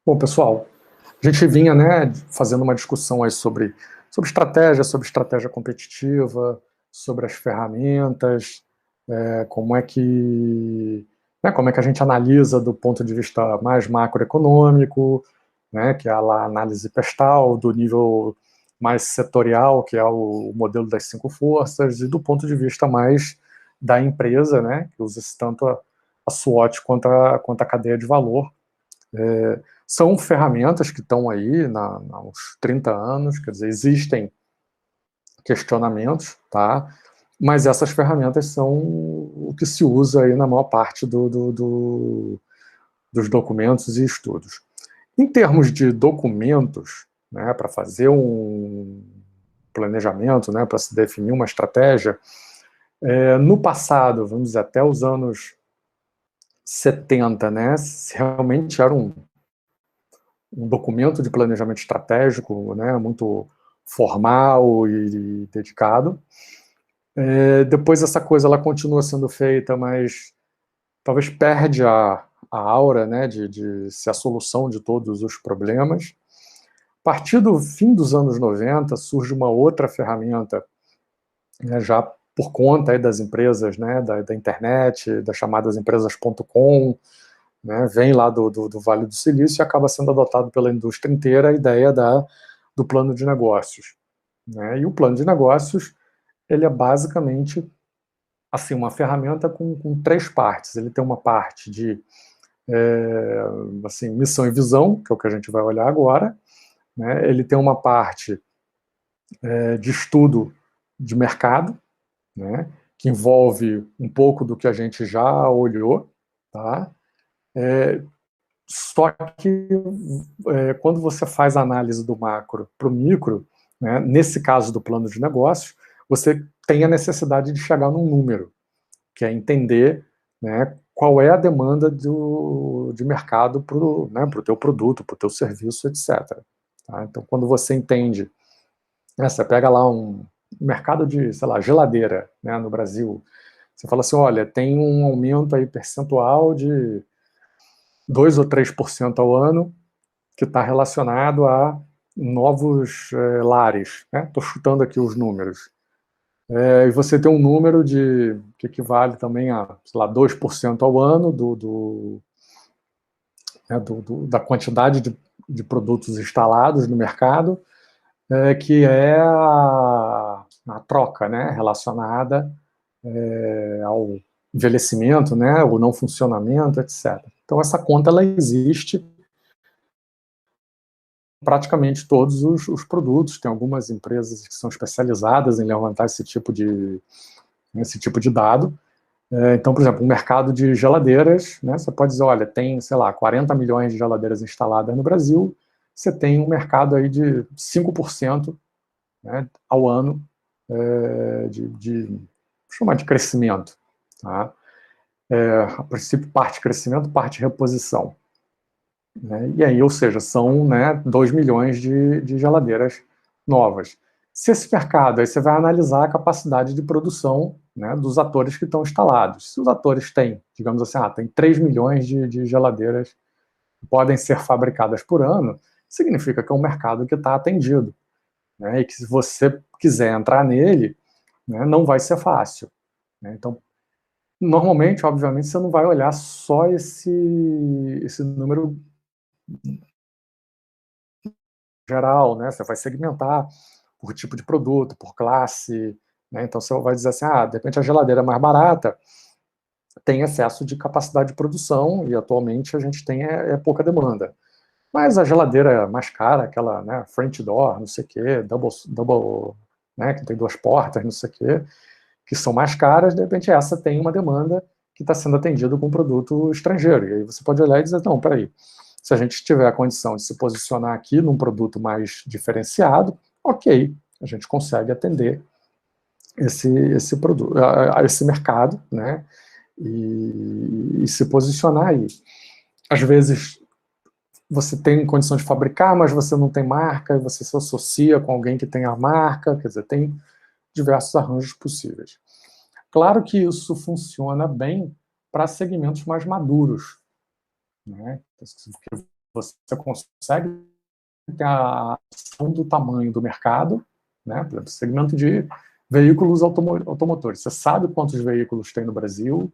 Bom, pessoal, a gente vinha, né, fazendo uma discussão aí sobre estratégia competitiva, sobre as ferramentas, como é que a gente analisa do ponto de vista mais macroeconômico, né, que é a análise pestal, do nível mais setorial, que é o modelo das 5 forças, e do ponto de vista mais da empresa, né, que usa-se tanto a SWOT quanto a cadeia de valor. São ferramentas que estão aí há uns 30 anos, quer dizer, existem questionamentos, tá? Mas essas ferramentas são o que se usa aí na maior parte dos documentos e estudos. Em termos de documentos, né, para fazer um planejamento, né, para se definir uma estratégia, no passado, vamos dizer, até os anos 70, né, realmente era um documento de planejamento estratégico, né, muito formal e dedicado. Depois essa coisa ela continua sendo feita, mas talvez perde a aura, né, de ser a solução de todos os problemas. A partir do fim dos anos 90, surge uma outra ferramenta, né, já por conta aí das empresas, né, da internet, das chamadas empresas.com, né, vem lá do Vale do Silício e acaba sendo adotado pela indústria inteira a ideia do plano de negócios. Né? E o plano de negócios ele é basicamente assim, uma ferramenta com 3 partes. Ele tem uma parte de assim, missão e visão, que é o que a gente vai olhar agora. Né? Ele tem uma parte de estudo de mercado, né? Que envolve um pouco do que a gente já olhou. Tá? Só que quando você faz a análise do macro para o micro, né, nesse caso do plano de negócios, você tem a necessidade de chegar num número, que é entender, né, qual é a demanda de mercado para o, né, teu produto, para o teu serviço, etc. Tá? Então, quando você entende, né, você pega lá um mercado de, sei lá, geladeira, né, no Brasil, você fala assim, olha, tem um aumento aí percentual de 2 ou 3% ao ano, que está relacionado a novos lares. Estou chutando aqui os números. E você tem um número que equivale também a, sei lá, 2% ao ano da quantidade de produtos instalados no mercado, que é a troca, né, relacionada ao envelhecimento, né, o não funcionamento, etc. Então, essa conta ela existe praticamente todos os produtos. Tem algumas empresas que são especializadas em levantar esse tipo de dado. Então, por exemplo, o mercado de geladeiras, né, você pode dizer, olha, tem, sei lá, 40 milhões de geladeiras instaladas no Brasil, você tem um mercado aí de 5%, né, ao ano vou chamar de crescimento. Tá? A princípio, parte crescimento, parte reposição. Né? E aí, ou seja, são, né, 2 milhões de geladeiras novas. Se esse mercado, aí você vai analisar a capacidade de produção, né, dos atores que estão instalados. Se os atores têm, digamos assim, tem 3 milhões de geladeiras que podem ser fabricadas por ano, significa que é um mercado que está atendido. Né, e que se você quiser entrar nele, né, não vai ser fácil. Né? Então, normalmente, obviamente, você não vai olhar só esse número geral, né? Você vai segmentar por tipo de produto, por classe, né? Então você vai dizer assim, de repente a geladeira mais barata tem excesso de capacidade de produção e atualmente a gente tem pouca demanda. Mas a geladeira mais cara, aquela, né, French door, não sei o quê, double, né, que tem 2 portas, não sei o quê, que são mais caras, de repente essa tem uma demanda que está sendo atendida com um produto estrangeiro. E aí você pode olhar e dizer, não, peraí, se a gente tiver a condição de se posicionar aqui num produto mais diferenciado, ok, a gente consegue atender esse produto, esse mercado, né, e se posicionar aí. Às vezes você tem condição de fabricar, mas você não tem marca, e você se associa com alguém que tem a marca, quer dizer, tem diversos arranjos possíveis. Claro que isso funciona bem para segmentos mais maduros, né? você consegue ter a ação do tamanho do mercado, né? Por exemplo, segmento de veículos automotores. Você sabe quantos veículos tem no Brasil,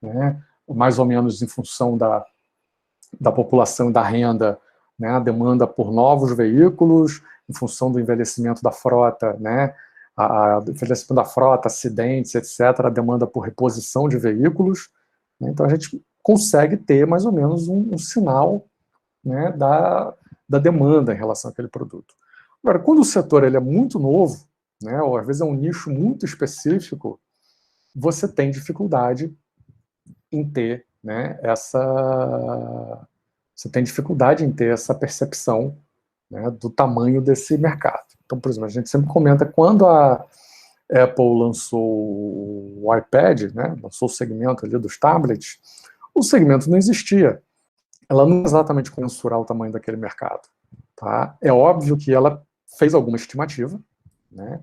né? Mais ou menos em função da população e da renda, né? A demanda por novos veículos, em função do envelhecimento da frota, né? Envelhecimento da frota, acidentes, etc., a demanda por reposição de veículos, né? Então a gente consegue ter mais ou menos um sinal, né, da demanda em relação àquele produto. Agora, quando o setor ele é muito novo, né, ou às vezes é um nicho muito específico, você tem dificuldade em ter, né, essa percepção, né, do tamanho desse mercado. Então, por exemplo, a gente sempre comenta, quando a Apple lançou o iPad, né, lançou o segmento ali dos tablets, o segmento não existia. Ela não exatamente mensurar o tamanho daquele mercado. Tá? É óbvio que ela fez alguma estimativa, né,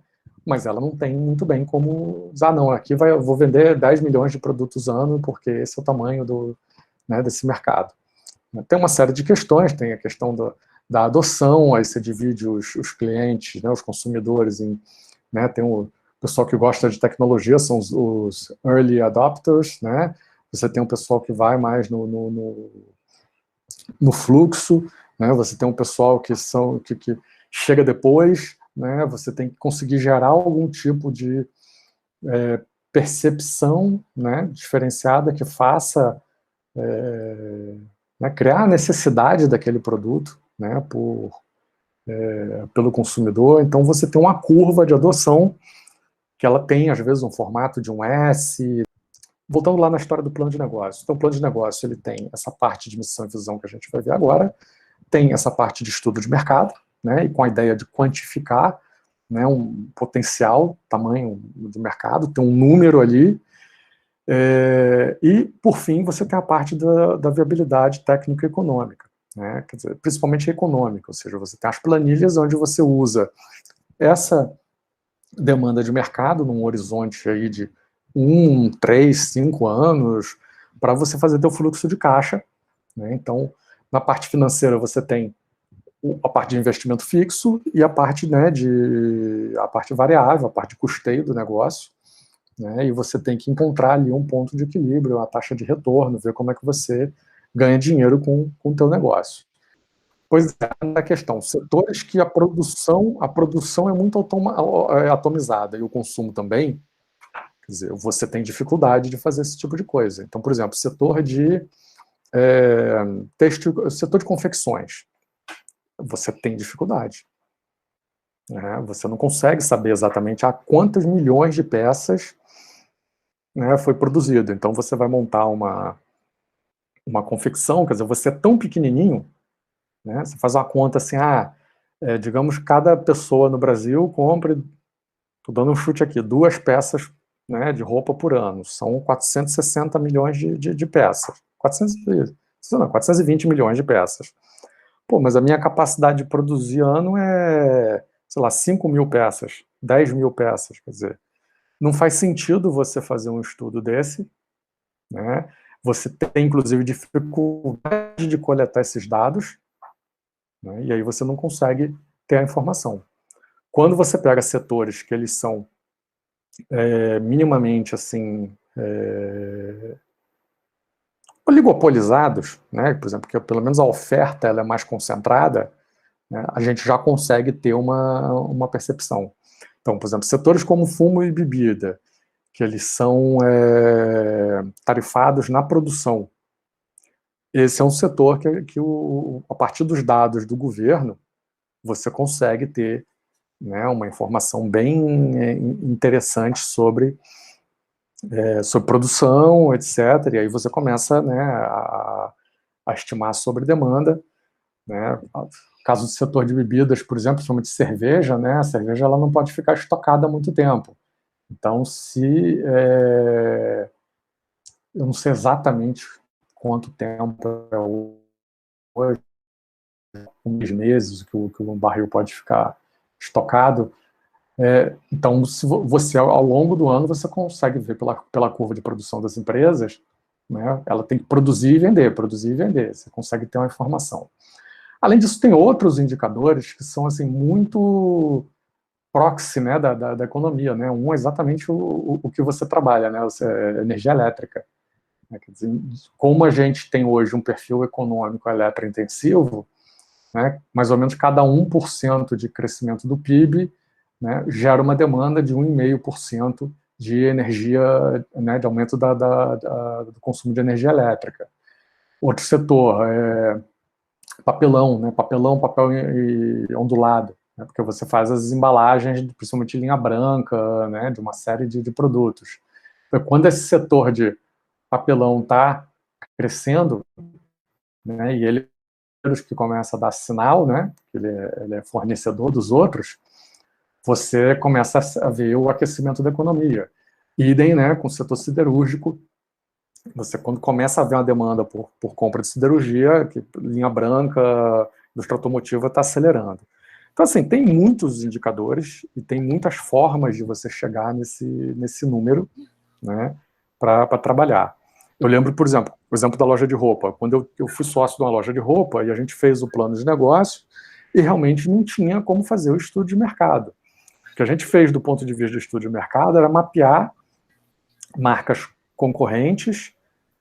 mas ela não tem muito bem como dizer, não, aqui eu vou vender 10 milhões de produtos ano, porque esse é o tamanho né, desse mercado. Tem uma série de questões, tem a questão da adoção, aí você divide os clientes, né, os consumidores, né, tem o pessoal que gosta de tecnologia, são os early adopters, né, você tem um pessoal que vai mais no fluxo, né, você tem um pessoal que chega depois, né, você tem que conseguir gerar algum tipo de percepção, né, diferenciada que faça né, criar a necessidade daquele produto, né, pelo consumidor. Então você tem uma curva de adoção que ela tem, às vezes, um formato de um S. Voltando lá na história do plano de negócio. Então o plano de negócio ele tem essa parte de missão e visão que a gente vai ver agora, tem essa parte de estudo de mercado, né, e com a ideia de quantificar, né, um potencial, tamanho do mercado, tem um número ali, e, por fim, você tem a parte da viabilidade técnica e econômica, né, quer dizer, principalmente econômica, ou seja, você tem as planilhas onde você usa essa demanda de mercado num horizonte aí de 1, 3, 5 anos, para você fazer teu fluxo de caixa, né. Então, na parte financeira você tem a parte de investimento fixo e a parte, né, a parte variável, a parte de custeio do negócio, né, e você tem que encontrar ali um ponto de equilíbrio, a taxa de retorno, ver como é que você ganha dinheiro com o teu negócio. Pois é, a questão, setores que a produção é muito atomizada e o consumo também, quer dizer, você tem dificuldade de fazer esse tipo de coisa. Então, por exemplo, setor de setor de confecções, você tem dificuldade. Né? Você não consegue saber exatamente a quantas milhões de peças, né, foi produzido. Então você vai montar uma confecção, quer dizer, você é tão pequenininho, né, você faz uma conta assim, digamos, cada pessoa no Brasil compra, estou dando um chute aqui, 2 peças, né, de roupa por ano, são 460 milhões de peças, 420 milhões de peças. Pô, mas a minha capacidade de produzir ano é, sei lá, 5 mil peças, 10 mil peças, quer dizer, não faz sentido você fazer um estudo desse, né? Você tem, inclusive, dificuldade de coletar esses dados, né? E aí você não consegue ter a informação. Quando você pega setores que eles são minimamente, assim, oligopolizados, né? Por exemplo, que pelo menos a oferta ela é mais concentrada, né? A gente já consegue ter uma percepção. Então, por exemplo, setores como fumo e bebida, que eles são tarifados na produção. Esse é um setor que a partir dos dados do governo, você consegue ter, né, uma informação bem interessante sobre produção, etc. E aí você começa, né, a estimar sobre demanda. Né? Caso do setor de bebidas, por exemplo, principalmente cerveja, né, a cerveja ela não pode ficar estocada há muito tempo. Então, eu não sei exatamente quanto tempo é hoje, uns meses que um barril pode ficar estocado. Então, se você, ao longo do ano, você consegue ver pela curva de produção das empresas, né? Ela tem que produzir e vender, você consegue ter uma informação. Além disso, tem outros indicadores que são assim, muito proxy, né, da economia, né? Um é exatamente o que você trabalha, né? Energia elétrica. Né? Quer dizer, como a gente tem hoje um perfil econômico eletrointensivo, né, mais ou menos cada 1% de crescimento do PIB, né, gera uma demanda de 1,5% de energia, né, de aumento do consumo de energia elétrica. Outro setor é papelão, né, papel ondulado, né, porque você faz as embalagens, principalmente linha branca, né, de uma série de produtos. Então, quando esse setor de papelão está crescendo, né, e ele que começa a dar sinal, né, que ele é fornecedor dos outros, você começa a ver o aquecimento da economia. Idem, né, com o setor siderúrgico, você quando começa a ver uma demanda por compra de siderurgia, que linha branca, indústria automotiva está acelerando. Então, assim, tem muitos indicadores e tem muitas formas de você chegar nesse número, né, para trabalhar. Eu lembro, por exemplo, o exemplo da loja de roupa. Quando eu fui sócio de uma loja de roupa e a gente fez o plano de negócio e realmente não tinha como fazer o estudo de mercado. O que a gente fez do ponto de vista de estudo de mercado era mapear marcas concorrentes,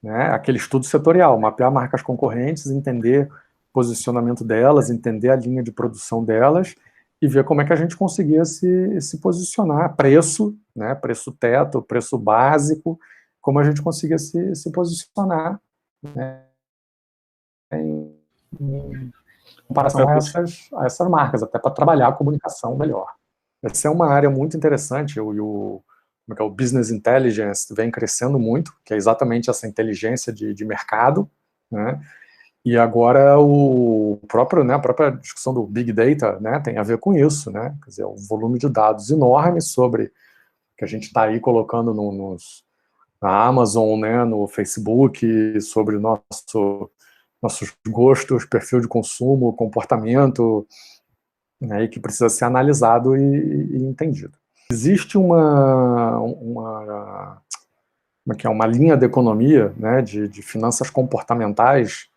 né, aquele estudo setorial, mapear marcas concorrentes, entender o posicionamento delas, entender a linha de produção delas e ver como é que a gente conseguia se posicionar, preço, né, preço teto, preço básico, como a gente conseguia se posicionar, né, em comparação a essas marcas, até para trabalhar a comunicação melhor. Essa é uma área muito interessante, o Business Intelligence vem crescendo muito, que é exatamente essa inteligência de mercado, né? E agora o próprio, né, a própria discussão do Big Data, né, tem a ver com isso, né? Quer dizer, um volume de dados enorme sobre que a gente está aí colocando na Amazon, né, no Facebook, sobre nossos gostos, perfil de consumo, comportamento, né, e que precisa ser analisado e entendido. Existe uma linha de economia, né, de finanças comportamentais,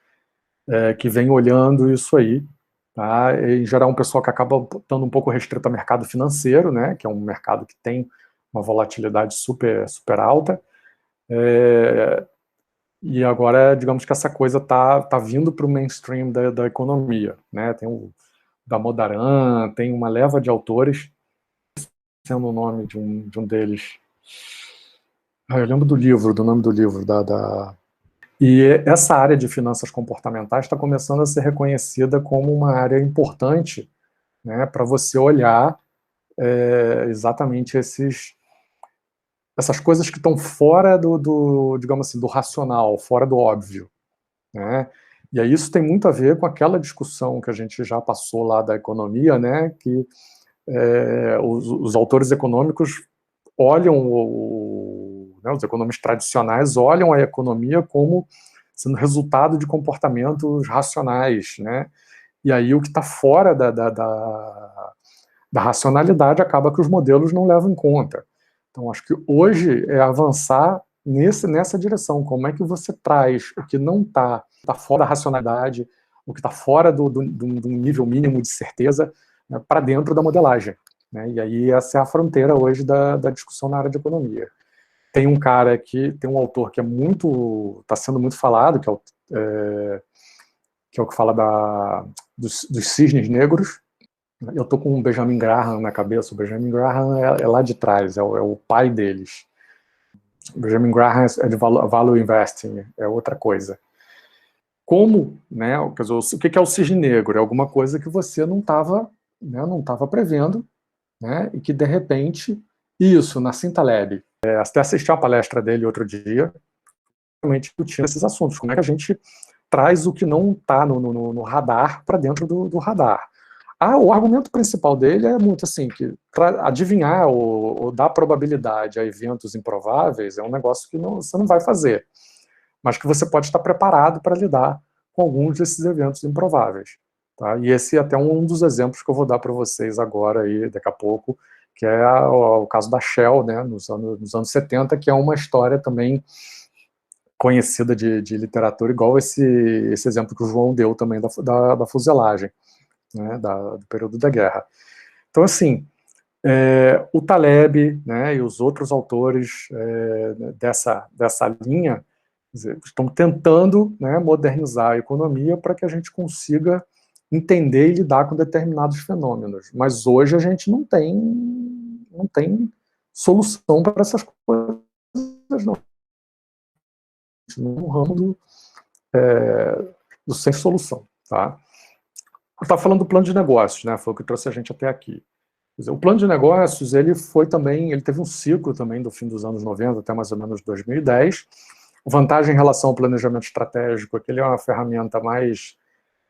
que vem olhando isso aí. Tá? Em geral, um pessoal que acaba estando um pouco restrito ao mercado financeiro, né, que é um mercado que tem uma volatilidade super, super alta, e agora, digamos que essa coisa tá vindo para o mainstream da economia. Né? Tem o Damodaran, tem uma leva de autores, sendo o nome de um deles. Eu lembro do nome do livro. E essa área de finanças comportamentais está começando a ser reconhecida como uma área importante, né, para você olhar exatamente essas coisas que estão fora digamos assim, do racional, fora do óbvio. Né? E aí isso tem muito a ver com aquela discussão que a gente já passou lá da economia, né, que os autores econômicos olham, né, os economistas tradicionais olham a economia como sendo resultado de comportamentos racionais, né? E aí o que está fora da racionalidade acaba que os modelos não levam em conta. Então acho que hoje é avançar nessa direção. Como é que você traz o que não está fora da racionalidade, o que está fora do nível mínimo de certeza, né, para dentro da modelagem. Né? E aí essa é a fronteira hoje da discussão na área de economia. Tem um cara tem um autor que está sendo muito falado, que é o que fala dos cisnes negros. Eu estou com o Benjamin Graham na cabeça. O Benjamin Graham é lá de trás, é o pai deles. O Benjamin Graham é de value investing, é outra coisa. Como, né, quer dizer, o que é o cisne negro? É alguma coisa que você não estava prevendo, né, e que de repente, isso, Nassim Taleb, até assisti a palestra dele outro dia, realmente discutindo esses assuntos, como é que a gente traz o que não está no radar para dentro do radar. O argumento principal dele é muito assim, que adivinhar ou dar probabilidade a eventos improváveis é um negócio que você não vai fazer, mas que você pode estar preparado para lidar com alguns desses eventos improváveis. Tá? E esse é até um dos exemplos que eu vou dar para vocês agora, aí, daqui a pouco, que é o caso da Shell, né, nos anos 70, que é uma história também conhecida de literatura, igual esse exemplo que o João deu também da fuselagem, né, do período da guerra. Então, assim, o Taleb, né, e os outros autores dessa linha estão tentando, né, modernizar a economia para que a gente consiga entender e lidar com determinados fenômenos. Mas hoje a gente não tem solução para essas coisas, não. No ramo do sem solução. Tá? Eu estava falando do plano de negócios, né, foi o que trouxe a gente até aqui. Quer dizer, o plano de negócios, ele teve um ciclo também do fim dos anos 90 até mais ou menos 2010. Vantagem em relação ao planejamento estratégico é que ele é uma ferramenta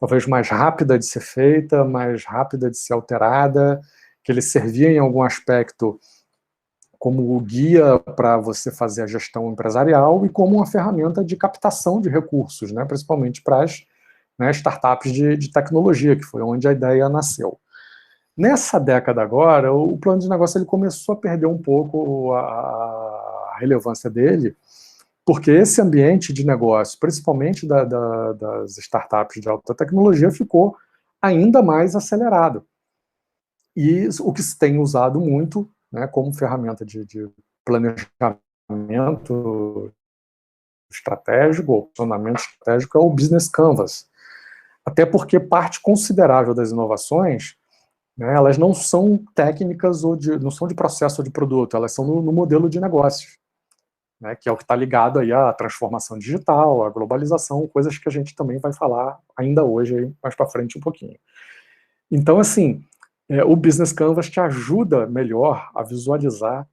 talvez mais rápida de ser feita, mais rápida de ser alterada, que ele servia em algum aspecto como guia para você fazer a gestão empresarial e como uma ferramenta de captação de recursos, né, principalmente para as startups de tecnologia, que foi onde a ideia nasceu. Nessa década agora, o plano de negócio ele começou a perder um pouco a relevância dele, porque esse ambiente de negócio, principalmente das startups de alta tecnologia, ficou ainda mais acelerado. E o que se tem usado muito, né, como ferramenta de planejamento estratégico, ou posicionamento estratégico, é o Business Canvas. Até porque parte considerável das inovações, né, elas não são técnicas não são de processo ou de produto, elas são no modelo de negócios, né, que é o que está ligado aí à transformação digital, à globalização, coisas que a gente também vai falar ainda hoje, aí, mais para frente um pouquinho. Então, assim, o Business Canvas te ajuda melhor a visualizar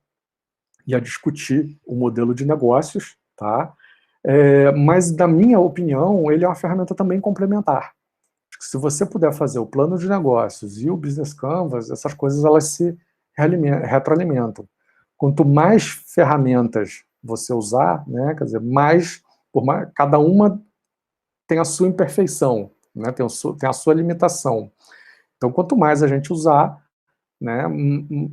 e a discutir o modelo de negócios, tá? Mas, na minha opinião, ele é uma ferramenta também complementar. Se você puder fazer o plano de negócios e o Business Canvas, essas coisas elas se retroalimentam. Quanto mais ferramentas você usar, né, quer dizer, cada uma tem a sua imperfeição, né, tem a sua limitação. Então, quanto mais a gente usar, né,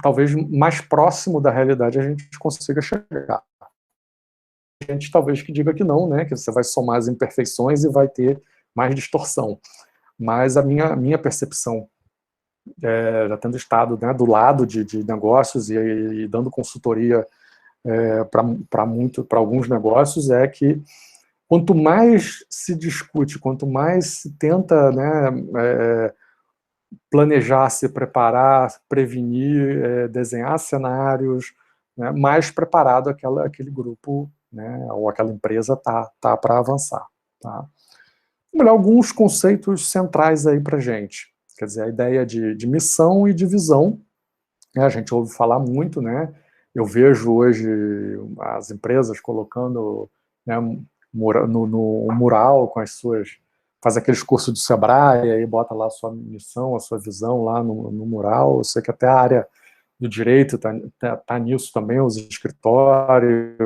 talvez mais próximo da realidade a gente consiga chegar. A gente talvez que diga que não, né, que você vai somar as imperfeições e vai ter mais distorção. Mas a minha percepção, já tendo estado, né, do lado de negócios e dando consultoria para alguns negócios, é que quanto mais se discute, quanto mais se tenta, né, planejar, se preparar, prevenir, desenhar cenários, né, mais preparado aquele grupo, né, ou aquela empresa tá para avançar. Tá? Vamos olhar alguns conceitos centrais aí para a gente. Quer dizer, a ideia de missão e de visão, né, a gente ouve falar muito, né? Eu vejo hoje as empresas colocando, né, no mural com as suas... Faz aqueles cursos do Sebrae, aí bota lá a sua missão, a sua visão lá no mural. Eu sei que até a área do direito tá nisso também, os escritórios.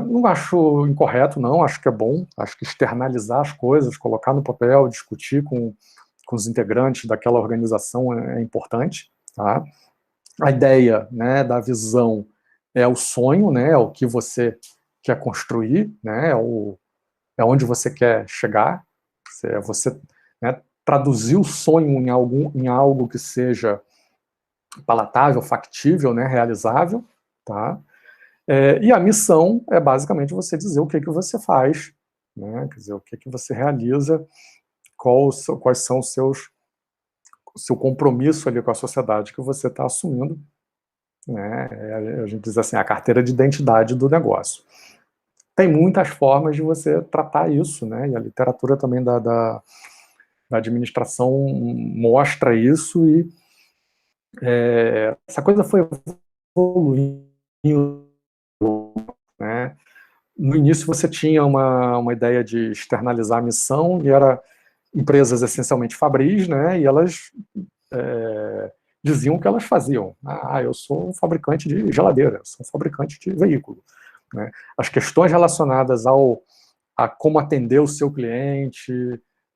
Não acho incorreto, não, acho que é bom, acho que externalizar as coisas, colocar no papel, discutir com os integrantes daquela organização é importante. Tá? A ideia, né, da visão é o sonho, né, é o que você quer construir, né, é onde você quer chegar, você né, traduzir o sonho em algo que seja palatável, factível, né, realizável, tá? E a missão é basicamente você dizer o que você faz, né? Quer dizer, o que você realiza, quais são o seu compromisso ali com a sociedade que você está assumindo, né? A gente diz assim, a carteira de identidade do negócio. Tem muitas formas de você tratar isso, né? E a literatura também da administração mostra isso, e essa coisa foi evoluindo, né? No início você tinha uma ideia de externalizar a missão, e era empresas essencialmente fabris, né, e elas diziam o que elas faziam. Eu sou um fabricante de geladeira, eu sou um fabricante de veículo. Né? As questões relacionadas a como atender o seu cliente,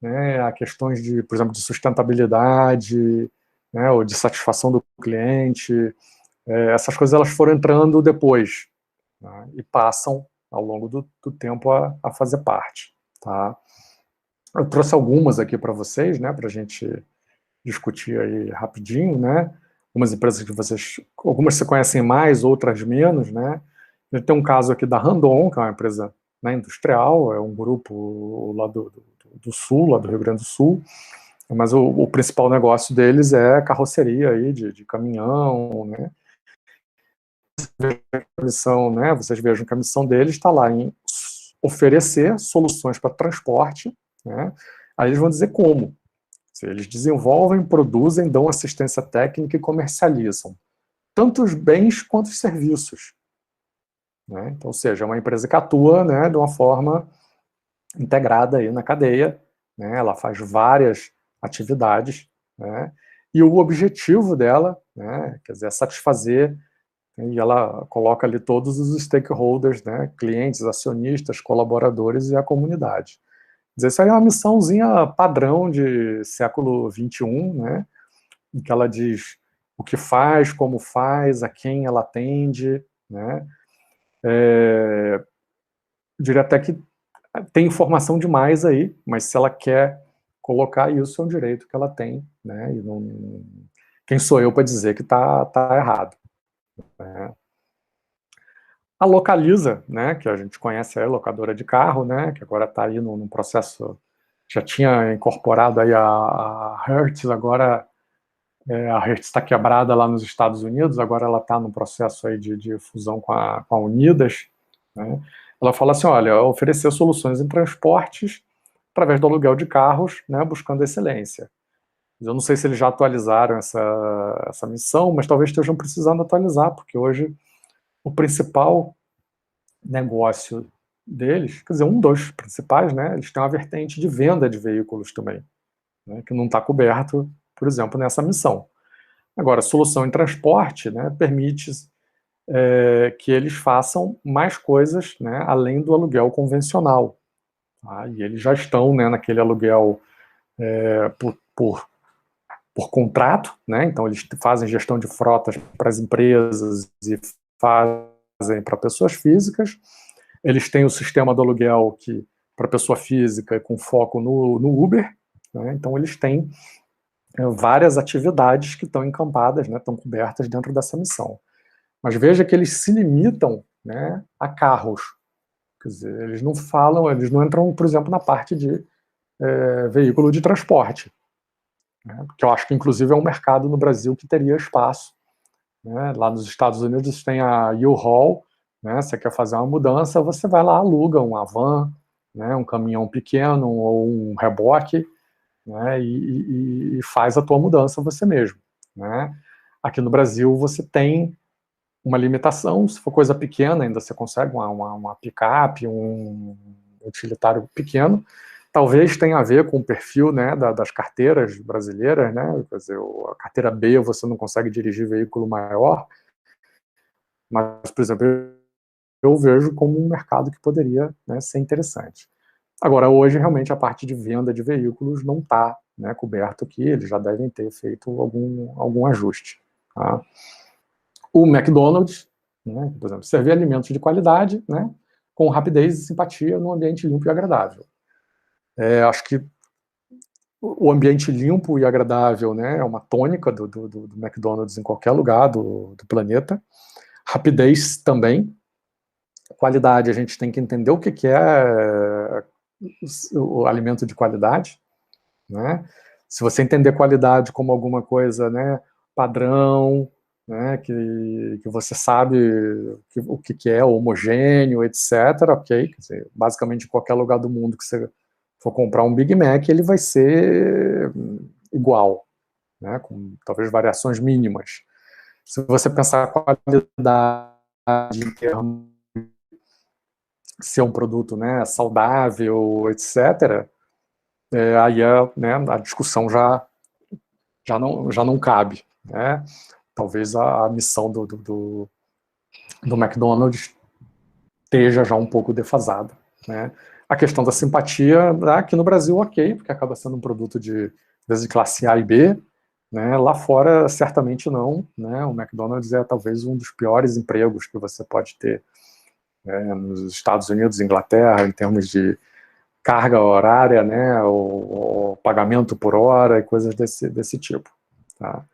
né, a questões por exemplo, de sustentabilidade, né, ou de satisfação do cliente, essas coisas elas foram entrando depois. né, e passam, ao longo do tempo, a fazer parte. Tá? Eu trouxe algumas aqui para vocês, né, para a gente discutir aí rapidinho, né? Algumas empresas que algumas você conhecem mais, outras menos, né? A gente tem um caso aqui da Randon, que é uma empresa, né, industrial, é um grupo lá do Sul, lá do Rio Grande do Sul, mas o principal negócio deles é carroceria aí de caminhão, né? Vocês vejam que a missão deles está lá em oferecer soluções para transporte, né? Aí eles vão dizer como. Eles desenvolvem, produzem, dão assistência técnica e comercializam tanto os bens quanto os serviços. Né? Então, ou seja, é uma empresa que atua, né, de uma forma integrada aí na cadeia, né? Ela faz várias atividades, né? E o objetivo dela, né, quer dizer, é satisfazer, e ela coloca ali todos os stakeholders, né, clientes, acionistas, colaboradores e a comunidade. Isso aí é uma missãozinha padrão de século XXI, né, em que ela diz o que faz, como faz, a quem ela atende, né. Diria até que tem informação demais aí, mas se ela quer colocar isso, é um direito que ela tem, né, e não, quem sou eu para dizer que está errado. Né. A Localiza, né, que a gente conhece aí, locadora de carro, né, que agora está aí num processo, já tinha incorporado aí a Hertz, agora a Hertz está quebrada lá nos Estados Unidos, agora ela está no processo aí de fusão com a Unidas, né. Ela fala assim, olha, oferecer soluções em transportes através do aluguel de carros, né, buscando excelência. Eu não sei se eles já atualizaram essa missão, mas talvez estejam precisando atualizar, porque hoje o principal negócio deles, quer dizer, um dos principais, né, eles têm uma vertente de venda de veículos também, né, que não está coberto, por exemplo, nessa missão. Agora, a solução em transporte, né, permite que eles façam mais coisas, né, além do aluguel convencional. Tá? E eles já estão, né, naquele aluguel por contrato, né, então eles fazem gestão de frotas para as empresas e fazem para pessoas físicas. Eles têm o sistema do aluguel que para pessoa física com foco no Uber, né? Então eles têm várias atividades que estão encampadas, né, estão cobertas dentro dessa missão. Mas veja que eles se limitam, né, a carros. Quer dizer, eles não falam, eles não entram, por exemplo, na parte de veículo de transporte, né, porque eu acho que inclusive é um mercado no Brasil que teria espaço. Né? Lá nos Estados Unidos tem a U-Haul, né? Você quer fazer uma mudança, você vai lá, aluga uma van, né? Um caminhão pequeno ou um reboque, né? E faz a tua mudança você mesmo. Né? Aqui no Brasil você tem uma limitação, se for coisa pequena ainda você consegue uma picape, um utilitário pequeno. Talvez tenha a ver com o perfil, né, das carteiras brasileiras, né? Quer dizer, a carteira B você não consegue dirigir veículo maior, mas, por exemplo, eu vejo como um mercado que poderia, né, ser interessante. Agora, hoje, realmente, a parte de venda de veículos não está, né, coberto aqui, eles já devem ter feito algum ajuste. Tá? O McDonald's, né, por exemplo, servir alimentos de qualidade, né, com rapidez e simpatia num ambiente limpo e agradável. Acho que o ambiente limpo e agradável, né, é uma tônica do McDonald's em qualquer lugar do planeta. Rapidez também. Qualidade, a gente tem que entender o que é o alimento de qualidade. Né? Se você entender qualidade como alguma coisa, né, padrão, né, que você sabe o que é homogêneo, etc., ok? Quer dizer, basicamente, em qualquer lugar do mundo que você for comprar um Big Mac, ele vai ser igual, né, com talvez variações mínimas. Se você pensar a qualidade em termos de ser um produto, né, saudável, etc., aí né, a discussão já não cabe. Né? Talvez a missão do McDonald's esteja já um pouco defasada. Né? A questão da simpatia, aqui no Brasil, ok, porque acaba sendo um produto de classe A e B. Né? Lá fora, certamente não. Né? O McDonald's é talvez um dos piores empregos que você pode ter nos Estados Unidos, Inglaterra, em termos de carga horária, né, o pagamento por hora e coisas desse tipo. Tá?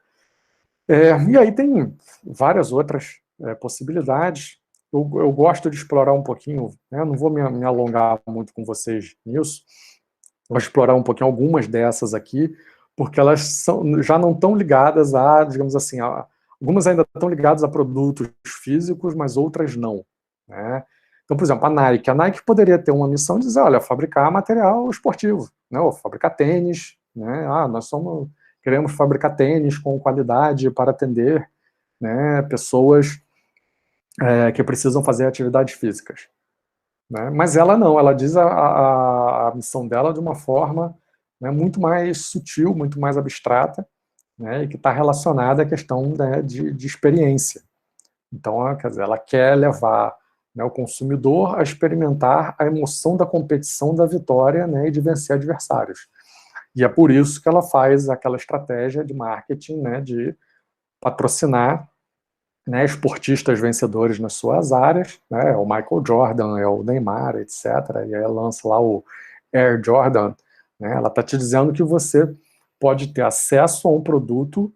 E aí tem várias outras possibilidades. Eu gosto de explorar um pouquinho, né, não vou me alongar muito com vocês nisso, vou explorar um pouquinho algumas dessas aqui, porque elas já não estão ligadas a, digamos assim, algumas ainda estão ligadas a produtos físicos, mas outras não. Né? Então, por exemplo, a Nike poderia ter uma missão de dizer, olha, fabricar material esportivo, né? Ou fabricar tênis, né? Nós queremos fabricar tênis com qualidade para atender, né, pessoas que precisam fazer atividades físicas. Né? Mas ela não, ela diz a missão dela de uma forma, né, muito mais sutil, muito mais abstrata, né, e que está relacionada à questão, né, de experiência. Então, quer dizer, ela quer levar, né, o consumidor a experimentar a emoção da competição, da vitória, né, e de vencer adversários. E é por isso que ela faz aquela estratégia de marketing, né, de patrocinar, né, esportistas vencedores nas suas áreas, né, o Michael Jordan, é o Neymar, etc. E aí ela lança lá o Air Jordan. Né, ela está te dizendo que você pode ter acesso a um produto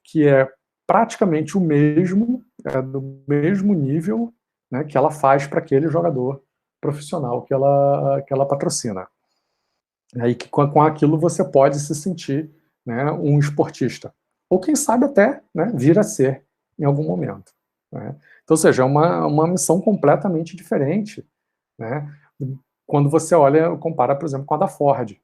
que é praticamente o mesmo, do mesmo nível, né, que ela faz para aquele jogador profissional que ela patrocina. Aí que com aquilo você pode se sentir, né, um esportista. Ou quem sabe até, né, vir a ser em algum momento. Né? Então, ou seja, é uma missão completamente diferente, né, quando você compara, por exemplo, com a da Ford.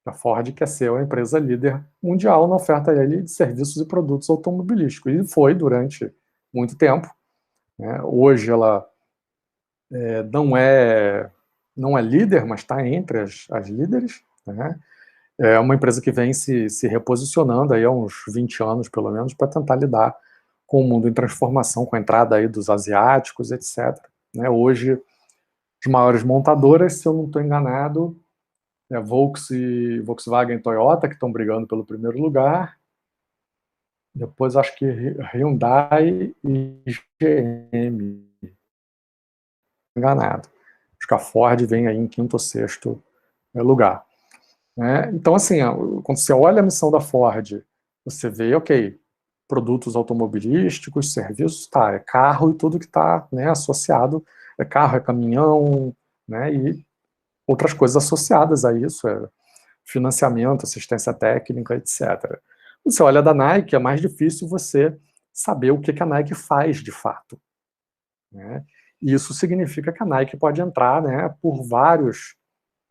A Ford quer ser uma empresa líder mundial na oferta de serviços e produtos automobilísticos. E foi durante muito tempo. Né? Hoje ela não é líder, mas está entre as líderes. Né? É uma empresa que vem se reposicionando aí há uns 20 anos, pelo menos, para tentar lidar com o mundo em transformação, com a entrada aí dos asiáticos, etc. Né? Hoje, as maiores montadoras, se eu não estou enganado, Volkswagen e Toyota, que estão brigando pelo primeiro lugar. Depois acho que Hyundai e GM. Enganado. Acho que a Ford vem aí em quinto ou sexto lugar. Né? Então, assim, quando você olha a missão da Ford, você vê, ok, produtos automobilísticos, serviços, tá, é carro e tudo que está, né, associado, é carro, é caminhão, né, e outras coisas associadas a isso, financiamento, assistência técnica, etc. Você olha da Nike, é mais difícil você saber o que a Nike faz de fato. Né? E isso significa que a Nike pode entrar, né, por vários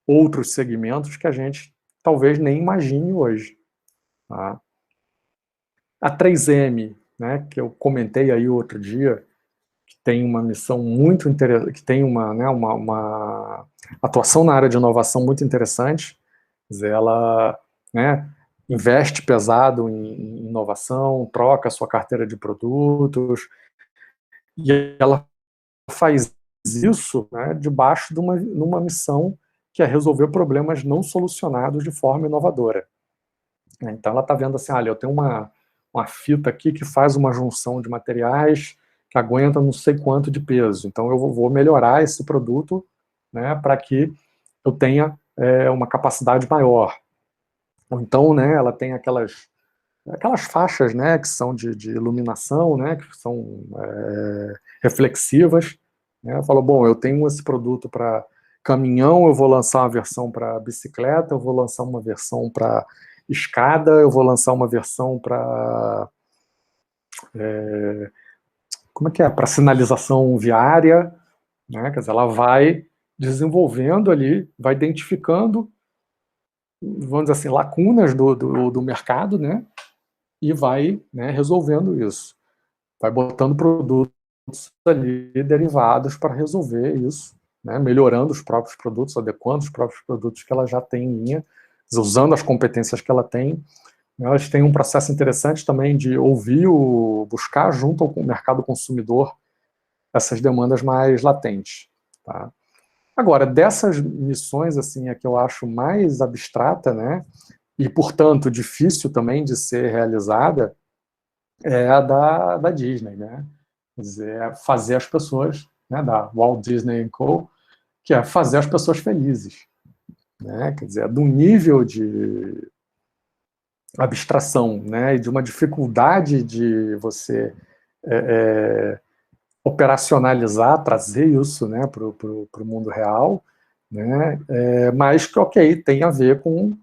outros segmentos que a gente talvez nem imagine hoje. Tá? A 3M, né, que eu comentei aí outro dia, que tem uma missão muito interessante, que tem uma atuação na área de inovação muito interessante. Quer dizer, ela, né, investe pesado em inovação, troca a sua carteira de produtos, e ela faz isso, né, debaixo de uma missão que é resolver problemas não solucionados de forma inovadora. Então ela está vendo assim, olha, eu tenho uma fita aqui que faz uma junção de materiais que aguenta não sei quanto de peso, então eu vou melhorar esse produto, né, para que eu tenha uma capacidade maior. Ou então, né, ela tem aquelas faixas, né, que são de iluminação, né, que são reflexivas. Né, falou, bom, eu tenho esse produto para caminhão, eu vou lançar uma versão para bicicleta, eu vou lançar uma versão para escada, eu vou lançar uma versão para como é que é? Para sinalização viária, né? Quer dizer, ela vai desenvolvendo ali, vai identificando, vamos dizer assim, lacunas do mercado, né? E vai, né, resolvendo isso. Vai botando produtos ali derivados para resolver isso, né, melhorando os próprios produtos, adequando os próprios produtos que ela já tem em linha, usando as competências que ela tem. Elas têm um processo interessante também de ouvir, buscar junto ao mercado consumidor essas demandas mais latentes. Tá? Agora, dessas missões, assim, a que eu acho mais abstrata, né, e, portanto, difícil também de ser realizada, é a da Disney, né? Quer dizer, fazer as pessoas né, da Walt Disney Co., que é fazer as pessoas felizes. Né? Quer dizer, de um nível de abstração, né, e de uma dificuldade de você operacionalizar, trazer isso, né, para o mundo real, né, mas que, ok, tem a ver com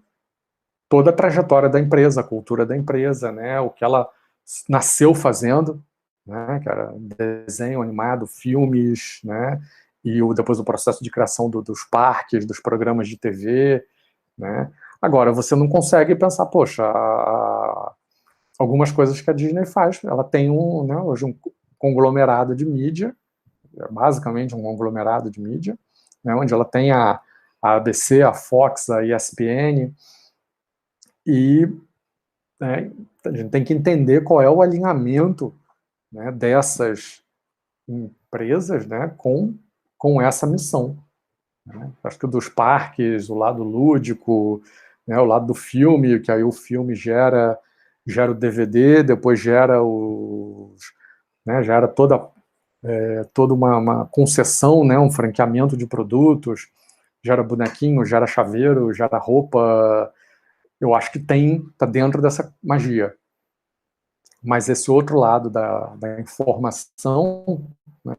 toda a trajetória da empresa, a cultura da empresa, né, o que ela nasceu fazendo, né, que era desenho animado, filmes, né, e depois o processo de criação dos parques, dos programas de TV, né. Agora, você não consegue pensar, poxa, algumas coisas que a Disney faz, ela tem né, hoje um conglomerado de mídia, basicamente um conglomerado de mídia, né, onde ela tem a ABC, a Fox, a ESPN, e né, a gente tem que entender qual é o alinhamento, né, dessas empresas, né, com essa missão. Né? Acho que dos parques, o lado lúdico, né, o lado do filme, que aí o filme gera o DVD, depois gera né, gera toda uma concessão, né, um franqueamento de produtos, gera bonequinho, gera chaveiro, gera roupa. Eu acho que está dentro dessa magia. Mas esse outro lado da informação, né,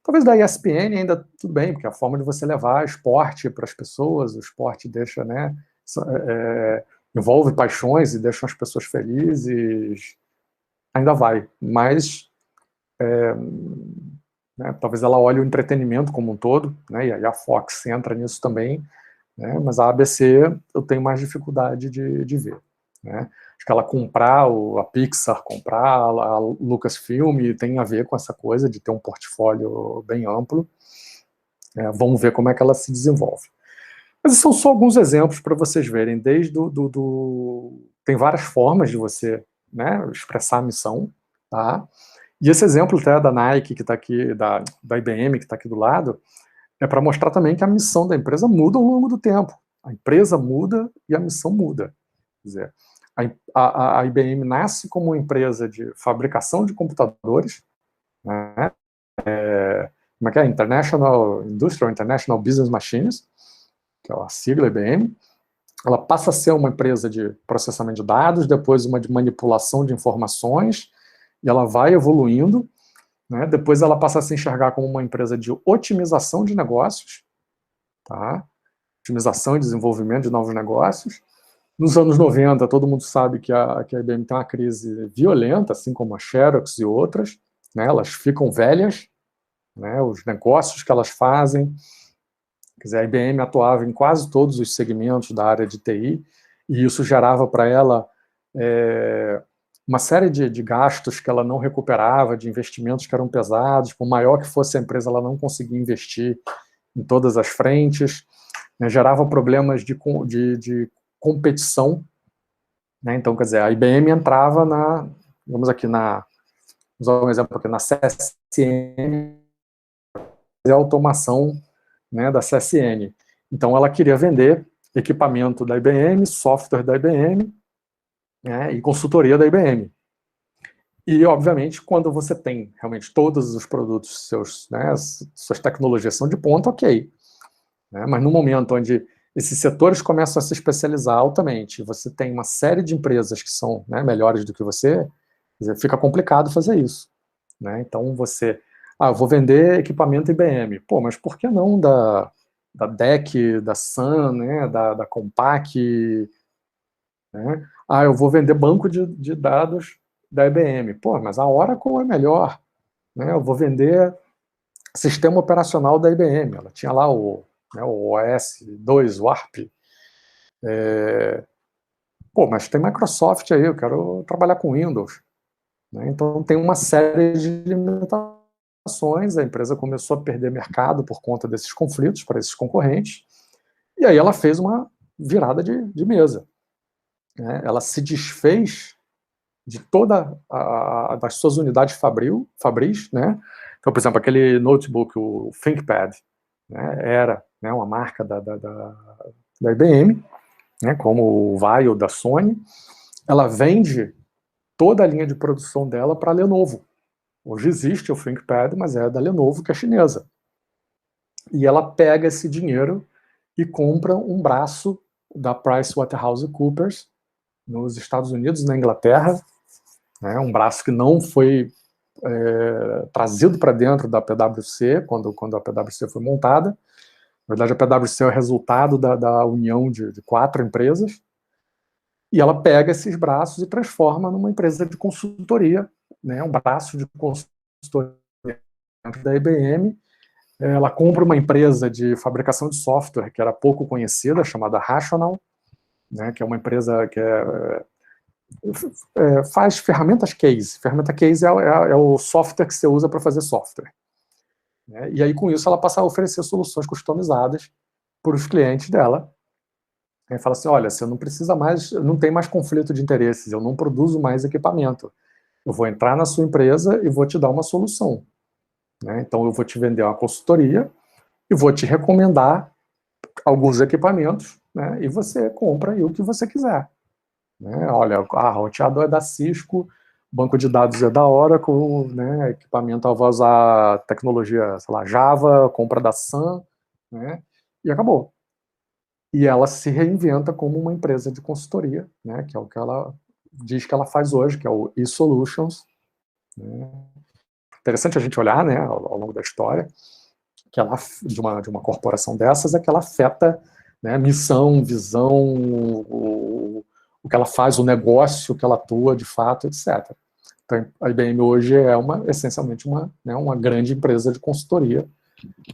talvez da ESPN ainda tudo bem, porque é a forma de você levar esporte para as pessoas, o esporte deixa, né, envolve paixões e deixa as pessoas felizes, ainda vai. Mas né, talvez ela olhe o entretenimento como um todo, né, e aí a Fox entra nisso também, né, mas a ABC eu tenho mais dificuldade de ver. Né. Acho que ela comprar, a Pixar comprar, a Lucasfilm tem a ver com essa coisa de ter um portfólio bem amplo. Vamos ver como é que ela se desenvolve. Mas são só alguns exemplos para vocês verem, desde tem várias formas de você, né, expressar a missão, tá? E esse exemplo até da Nike, que está aqui, da IBM, que está aqui do lado, é para mostrar também que a missão da empresa muda ao longo do tempo. A empresa muda e a missão muda. Quer dizer, a IBM nasce como uma empresa de fabricação de computadores, né? Como é que é? Industrial International Business Machines, que é a sigla IBM. Ela passa a ser uma empresa de processamento de dados, depois uma de manipulação de informações, e ela vai evoluindo, né? Depois ela passa a se enxergar como uma empresa de otimização de negócios, tá? Otimização e desenvolvimento de novos negócios. Nos anos 90, todo mundo sabe que a IBM tem uma crise violenta, assim como a Xerox e outras, né? Elas ficam velhas, né? Os negócios que elas fazem. Quer dizer, a IBM atuava em quase todos os segmentos da área de TI, e isso gerava para ela uma série de gastos que ela não recuperava, de investimentos que eram pesados. Por maior que fosse a empresa, ela não conseguia investir em todas as frentes, né? Gerava problemas de competição. Né? Então, quer dizer, a IBM entrava vamos usar um exemplo aqui, na CSN, a automação, né, da CSN. Então, ela queria vender equipamento da IBM, software da IBM, né, e consultoria da IBM. E, obviamente, quando você tem realmente todos os produtos né, suas tecnologias são de ponta, ok. Né, mas no momento onde esses setores começam a se especializar altamente, você tem uma série de empresas que são, né, melhores do que você, fica complicado fazer isso. Né? Então, vou vender equipamento IBM. Pô, mas por que não da DEC, da Sun, né, da Compaq? Né? Eu vou vender banco de dados da IBM. Pô, mas a Oracle é melhor. Né? Eu vou vender sistema operacional da IBM. Ela tinha lá o OS 2, o ARP. Pô, mas tem Microsoft aí, eu quero trabalhar com Windows. Né? Então, tem uma série de limitações. A empresa começou a perder mercado por conta desses conflitos para esses concorrentes, e aí ela fez uma virada de mesa. Né? Ela se desfez de toda das suas unidades fabris, né? Então, por exemplo, aquele notebook, o ThinkPad, né, era, né, uma marca da IBM, né, como o Vaio da Sony. Ela vende toda a linha de produção dela para a Lenovo. Hoje existe o ThinkPad, mas é da Lenovo, que é chinesa. E ela pega esse dinheiro e compra um braço da PricewaterhouseCoopers nos Estados Unidos, na Inglaterra, né, um braço que não foi trazido para dentro da PwC, quando a PwC foi montada. Na verdade, a PwC é o resultado da união de 4 empresas, e ela pega esses braços e transforma numa empresa de consultoria, né, um braço de consultoria dentro da IBM. Ela compra uma empresa de fabricação de software que era pouco conhecida, chamada Rational, né, que é uma empresa que faz ferramentas case. Ferramenta case é o software que você usa para fazer software. Né? E aí, com isso, ela passa a oferecer soluções customizadas para os clientes dela. Aí fala assim, olha, você não precisa mais, não tem mais conflito de interesses, eu não produzo mais equipamento. Eu vou entrar na sua empresa e vou te dar uma solução. Né? Então, eu vou te vender uma consultoria e vou te recomendar alguns equipamentos, né? E você compra aí o que você quiser. Né? Olha, o roteador é da Cisco, banco de dados é da Oracle, né? Equipamento vai usar tecnologia, sei lá, Java, compra da Sun, né? E acabou. E ela se reinventa como uma empresa de consultoria, né? Que é o que ela diz que ela faz hoje, que é o eSolutions. Né? Interessante a gente olhar, né, ao longo da história, que ela, de uma corporação dessas, é que ela afeta, né, missão, visão, o que ela faz, o negócio que ela atua de fato, etc. Então, a IBM hoje é essencialmente uma grande empresa de consultoria.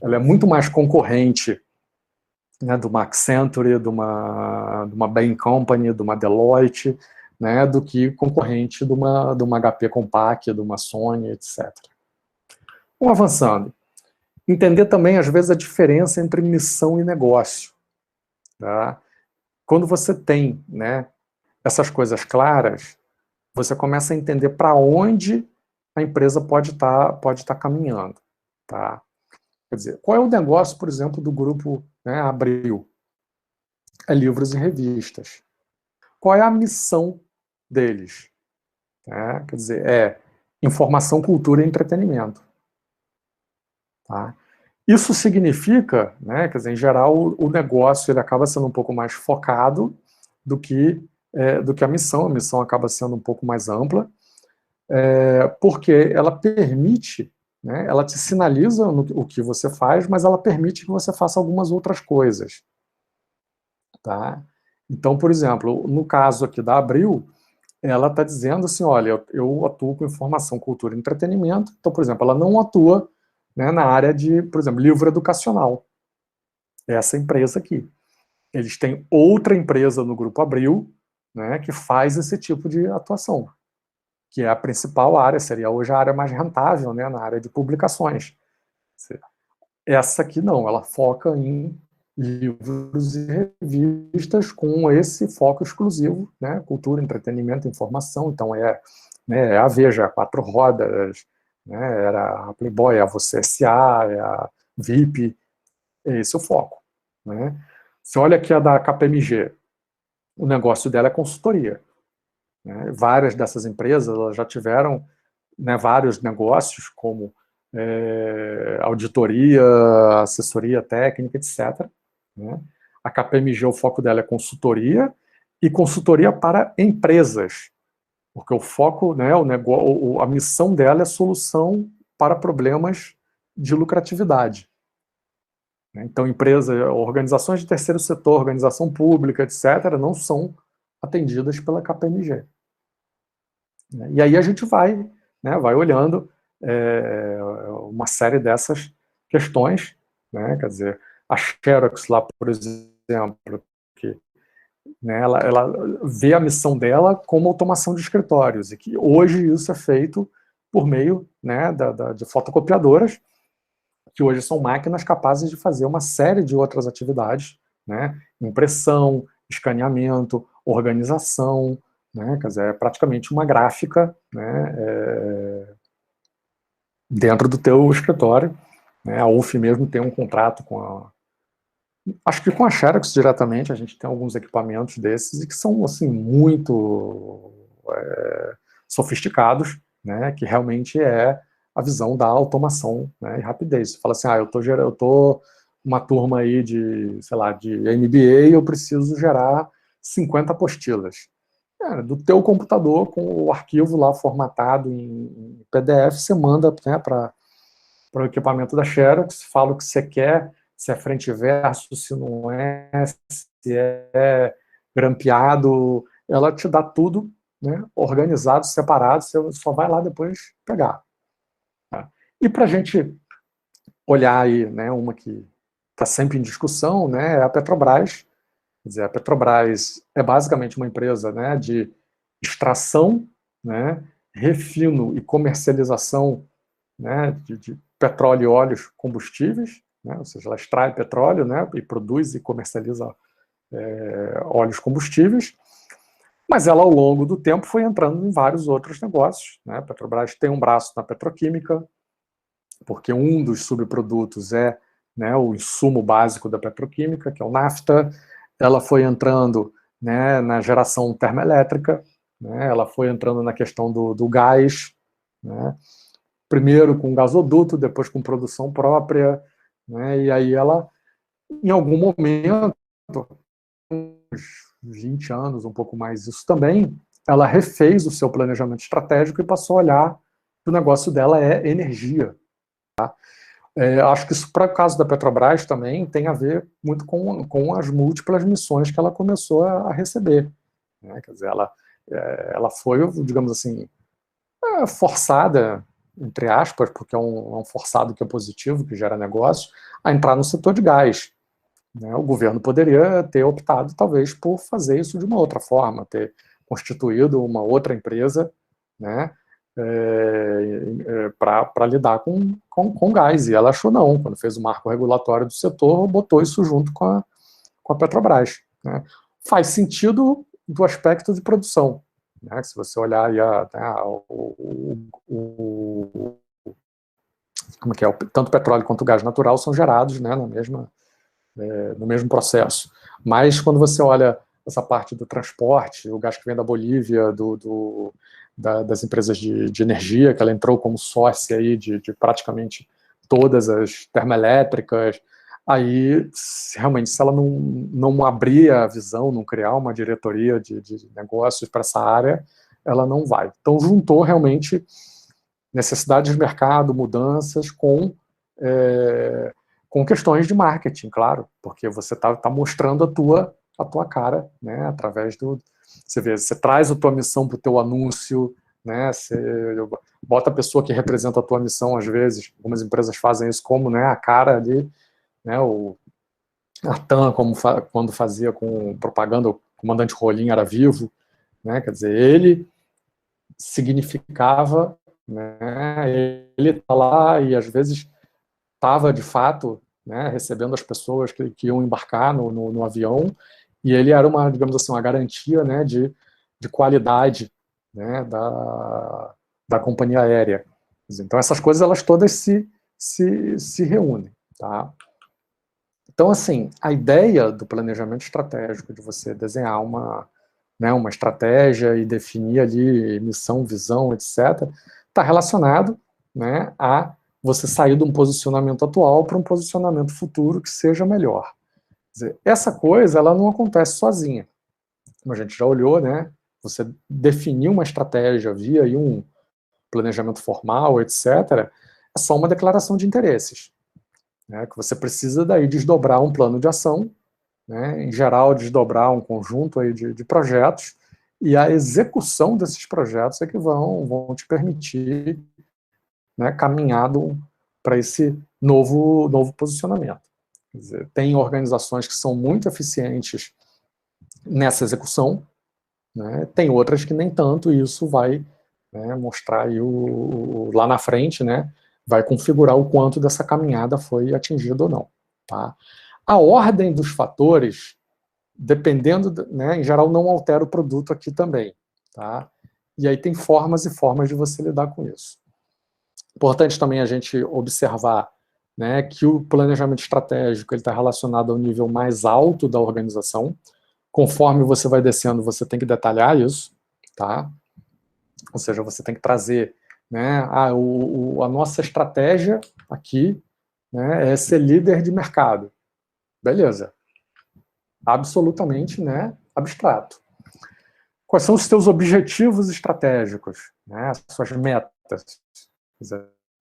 Ela é muito mais concorrente, né, de uma Accenture, de uma Bain Company, de uma Deloitte, né, do que concorrente de uma HP Compaq, de uma Sony, etc. Vamos avançando. Entender também, às vezes, a diferença entre missão e negócio. Tá? Quando você tem, né, essas coisas claras, você começa a entender para onde a empresa pode tá caminhando. Tá? Quer dizer, qual é o negócio, por exemplo, do grupo, né, Abril? É livros e revistas. Qual é a missão deles? Quer dizer, é informação, cultura e entretenimento. Tá? Isso significa, né, quer dizer, em geral, o negócio ele acaba sendo um pouco mais focado do que a missão. A missão acaba sendo um pouco mais ampla, porque ela permite, né, ela te sinaliza o que você faz, mas ela permite que você faça algumas outras coisas. Tá? Então, por exemplo, no caso aqui da Abril, ela está dizendo assim, olha, eu atuo com informação, cultura e entretenimento. Então, por exemplo, ela não atua, né, na área de, por exemplo, livro educacional. Essa empresa aqui. Eles têm outra empresa no Grupo Abril, né, que faz esse tipo de atuação, que é a principal área, seria hoje a área mais rentável, né, na área de publicações. Essa aqui não, ela foca em livros e revistas com esse foco exclusivo, né, cultura, entretenimento, informação. Então né, a Veja, a Quatro Rodas, né, era a Playboy, a Você S.A., a VIP, esse é o foco. Né? Você olha aqui a da KPMG, o negócio dela é consultoria. Né? Várias dessas empresas elas já tiveram, né, vários negócios, como auditoria, assessoria técnica, etc. Né? A KPMG, o foco dela é consultoria, e consultoria para empresas, porque o foco, né, a missão dela é solução para problemas de lucratividade. Então, organizações de terceiro setor, organização pública, etc., não são atendidas pela KPMG. E aí a gente vai, né, vai olhando uma série dessas questões, né, quer dizer, a Xerox lá, por exemplo, que, né, ela vê a missão dela como automação de escritórios, e que hoje isso é feito por meio, né, de fotocopiadoras, que hoje são máquinas capazes de fazer uma série de outras atividades, né, impressão, escaneamento, organização, né, quer dizer, é praticamente uma gráfica, né, dentro do teu escritório. Né, a UF mesmo tem um contrato acho que com a Xerox diretamente, a gente tem alguns equipamentos desses e que são, assim, muito sofisticados, né, que realmente a visão da automação, né, e rapidez. Você fala assim, eu tô uma turma aí de, sei lá, de MBA, eu preciso gerar 50 apostilas. Do teu computador, com o arquivo lá formatado em PDF, você manda, né, para o equipamento da Xerox, fala o que você quer, se é frente e verso, se não é, se é grampeado, ela te dá tudo, né, organizado, separado, você só vai lá depois pegar. Tá? E para a gente olhar aí, né, uma que está sempre em discussão, né, é a Petrobras. Quer dizer, a Petrobras é basicamente uma empresa, né, de extração, né, refino e comercialização, né, de petróleo e óleos combustíveis, né, ou seja, ela extrai petróleo, né, e produz e comercializa óleos combustíveis, mas ela, ao longo do tempo, foi entrando em vários outros negócios. Né? A Petrobras tem um braço na petroquímica, porque um dos subprodutos é, né, o insumo básico da petroquímica, que é o nafta. Ela foi entrando, né, na geração termoelétrica, né, ela foi entrando na questão do gás, né, primeiro com gasoduto, depois com produção própria, né, e aí ela, em algum momento, uns 20 anos, um pouco mais isso também, ela refez o seu planejamento estratégico e passou a olhar que o negócio dela é energia. Tá? Acho que isso, para o caso da Petrobras, também tem a ver muito com as múltiplas missões que ela começou a receber. Né? Quer dizer, ela foi, digamos assim, forçada, entre aspas, porque é um forçado que é positivo, que gera negócio, a entrar no setor de gás. Né? O governo poderia ter optado, talvez, por fazer isso de uma outra forma, ter constituído uma outra empresa, né, para lidar com gás. E ela achou não, quando fez o marco regulatório do setor, botou isso junto com a Petrobras. Né? Faz sentido do aspecto de produção. Né? Se você olhar aí como que é, tanto o petróleo quanto o gás natural são gerados, né, no mesmo processo. Mas quando você olha essa parte do transporte, o gás que vem da Bolívia, das empresas de energia, que ela entrou como sócia aí de praticamente todas as termoelétricas, aí realmente se ela não abrir a visão, não criar uma diretoria de negócios para essa área, ela não vai. Então juntou realmente necessidades de mercado, mudanças com questões de marketing, claro, porque você tá mostrando a tua cara, né, através você traz a tua missão para o teu anúncio, né, você bota a pessoa que representa a tua missão, às vezes, algumas empresas fazem isso como, né, a cara ali, né, a TAM, quando fazia com propaganda, o comandante Rolim era vivo, né, quer dizer, ele significava, né, ele tá lá e às vezes estava de fato, né, recebendo as pessoas que iam embarcar no avião, e ele era digamos assim, uma garantia, né, de qualidade, né, da companhia aérea. Então essas coisas elas todas se reúnem, tá? Então assim, a ideia do planejamento estratégico, de você desenhar uma estratégia e definir ali missão, visão, etc., está relacionado, né, a você sair de um posicionamento atual para um posicionamento futuro que seja melhor. Quer dizer, essa coisa ela não acontece sozinha. Como a gente já olhou, né, você definir uma estratégia via aí um planejamento formal, etc., é só uma declaração de interesses. Né, que você precisa daí desdobrar um plano de ação, né, em geral desdobrar um conjunto aí de projetos, e a execução desses projetos é que vão te permitir, né, caminhar para esse novo posicionamento. Quer dizer, tem organizações que são muito eficientes nessa execução, né, tem outras que nem tanto, e isso vai, né, mostrar aí lá na frente, né, vai configurar o quanto dessa caminhada foi atingida ou não. Tá? A ordem dos fatores, dependendo, né, em geral não altera o produto aqui também. Tá? E aí tem formas e formas de você lidar com isso. Importante também a gente observar, né, que o planejamento estratégico está relacionado ao nível mais alto da organização. Conforme você vai descendo, você tem que detalhar isso, tá? Ou seja, você tem que trazer, né? A nossa estratégia aqui, né, é ser líder de mercado. Beleza. Absolutamente, né, abstrato. Quais são os teus objetivos estratégicos, né, as suas metas?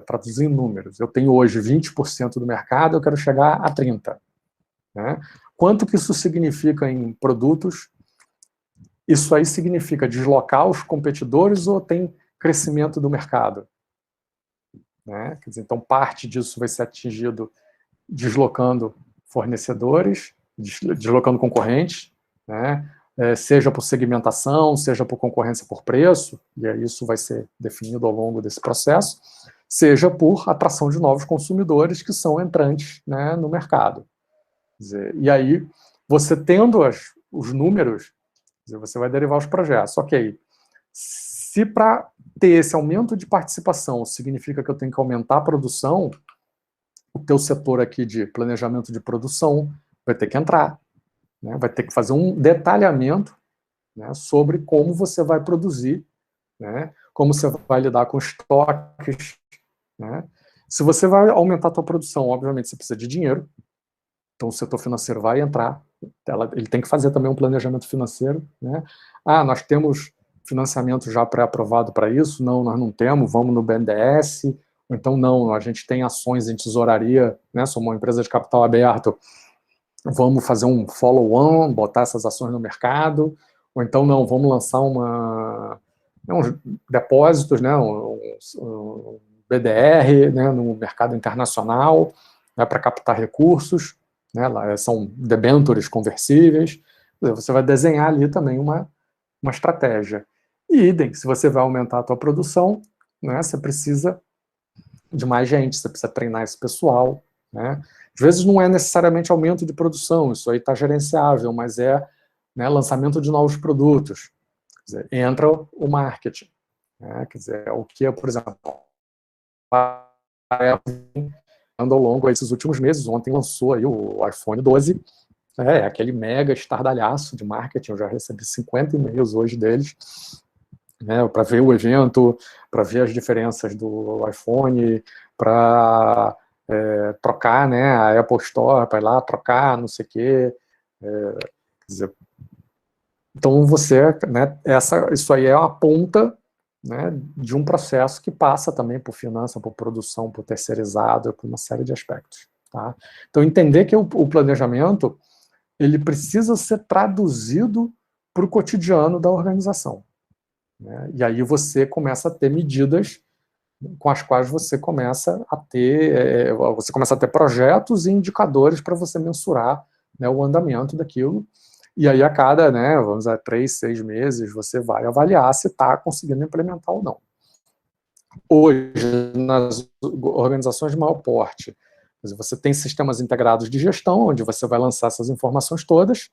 Traduzir em números. Eu tenho hoje 20% do mercado, eu quero chegar a 30%. Né? Quanto que isso significa em produtos? Isso aí significa deslocar os competidores ou tem crescimento do mercado? Né? Quer dizer, então, parte disso vai ser atingido deslocando fornecedores, deslocando concorrentes, né? Seja por segmentação, seja por concorrência por preço, e aí isso vai ser definido ao longo desse processo, seja por atração de novos consumidores que são entrantes, né, no mercado. Quer dizer, e aí, você tendo os números, quer dizer, você vai derivar os projetos. Ok, se para ter esse aumento de participação significa que eu tenho que aumentar a produção, o teu setor aqui de planejamento de produção vai ter que entrar, né? Vai ter que fazer um detalhamento, né, sobre como você vai produzir, né, como você vai lidar com estoques, né? Se você vai aumentar a tua produção, obviamente você precisa de dinheiro, então o setor financeiro vai entrar, ele tem que fazer também um planejamento financeiro, né? Nós temos financiamento já pré-aprovado para isso? Não, nós não temos, vamos no BNDES, ou então não, a gente tem ações em tesouraria, né? Somos uma empresa de capital aberto, vamos fazer um follow-on, botar essas ações no mercado, ou então não, vamos lançar uns depósitos, né? Um BDR, né? No mercado internacional, né? Para captar recursos, né? São debêntures conversíveis. Você vai desenhar ali também uma estratégia. E idem, se você vai aumentar a tua produção, né, você precisa de mais gente, você precisa treinar esse pessoal, né? Às vezes não é necessariamente aumento de produção, isso aí está gerenciável, mas é, né, lançamento de novos produtos. Quer dizer, entra o marketing, né? Quer dizer, o que, por exemplo, andou ao longo esses últimos meses, ontem lançou aí o iPhone 12, aquele mega estardalhaço de marketing, eu já recebi 50 e-mails hoje deles, né, para ver o evento, para ver as diferenças do iPhone, para trocar, né, a Apple Store, para ir lá trocar, não sei o quê. Quer dizer, então você, né, isso aí é uma ponta, né, de um processo que passa também por finança, por produção, por terceirizado, por uma série de aspectos. Tá? Então entender que o planejamento ele precisa ser traduzido para o cotidiano da organização. Né? E aí você começa a ter medidas com as quais você começa a ter projetos e indicadores para você mensurar, né, o andamento daquilo. E aí a cada, né, vamos dizer, 3, 6 meses, você vai avaliar se está conseguindo implementar ou não. Hoje, nas organizações de maior porte, você tem sistemas integrados de gestão, onde você vai lançar essas informações todas,